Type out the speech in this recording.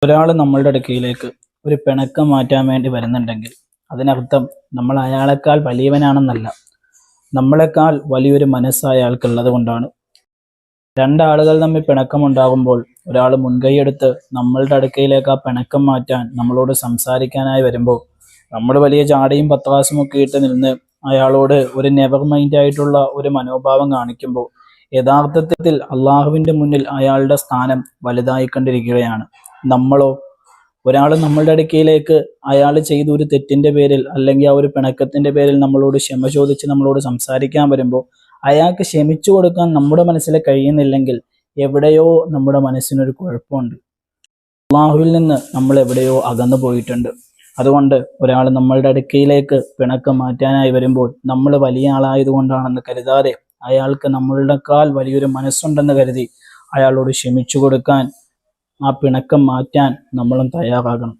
ഒരാൾ നമ്മളുടെ അടുക്കയിലേക്ക് ഒരു പിണക്കം മാറ്റാൻ വേണ്ടി വരുന്നുണ്ടെങ്കിൽ അതിനർത്ഥം നമ്മൾ അയാളെക്കാൾ വലിയവനാണെന്നല്ല, നമ്മളെക്കാൾ വലിയൊരു മനസ്സ് അയാൾക്കുള്ളത് കൊണ്ടാണ്. രണ്ടാളുകൾ തമ്മിൽ പിണക്കമുണ്ടാകുമ്പോൾ ഒരാൾ മുൻകൈയെടുത്ത് നമ്മളുടെ അടുക്കയിലേക്ക് ആ പിണക്കം മാറ്റാൻ നമ്മളോട് സംസാരിക്കാനായി വരുമ്പോൾ നമ്മൾ വലിയ ചാടിയും പത്രാസും ഒക്കെ ഇട്ട് നിന്ന് അയാളോട് ഒരു നെവർ മൈൻഡ് ആയിട്ടുള്ള ഒരു മനോഭാവം കാണിക്കുമ്പോൾ യഥാർത്ഥത്തിൽ അള്ളാഹുവിൻ്റെ മുന്നിൽ അയാളുടെ സ്ഥാനം വലുതായിക്കൊണ്ടിരിക്കുകയാണ്. നമ്മളോ, ഒരാൾ നമ്മളുടെ അടുക്കയിലേക്ക് അയാൾ ചെയ്ത ഒരു തെറ്റിന്റെ പേരിൽ അല്ലെങ്കിൽ ആ ഒരു പിണക്കത്തിന്റെ പേരിൽ നമ്മളോട് ക്ഷമ ചോദിച്ച് നമ്മളോട് സംസാരിക്കാൻ വരുമ്പോൾ അയാൾക്ക് ക്ഷമിച്ചു കൊടുക്കാൻ നമ്മുടെ മനസ്സിൽ കഴിയുന്നില്ലെങ്കിൽ എവിടെയോ നമ്മുടെ മനസ്സിനൊരു കുഴപ്പമുണ്ട്. അള്ളാഹുവിൽ നിന്ന് നമ്മൾ എവിടെയോ അകന്നു പോയിട്ടുണ്ട്. അതുകൊണ്ട് ഒരാൾ നമ്മളുടെ അടുക്കയിലേക്ക് പിണക്കം മാറ്റാനായി വരുമ്പോൾ നമ്മൾ വലിയ ആളായതുകൊണ്ടാണെന്ന് കരുതാതെ അയാൾക്ക് നമ്മളുടെക്കാൾ വലിയൊരു മനസ്സുണ്ടെന്ന് കരുതി അയാളോട് ക്ഷമിച്ചു കൊടുക്കാൻ, ആ പിണക്കം മാറ്റാൻ നമ്മളും തയ്യാറാകണം.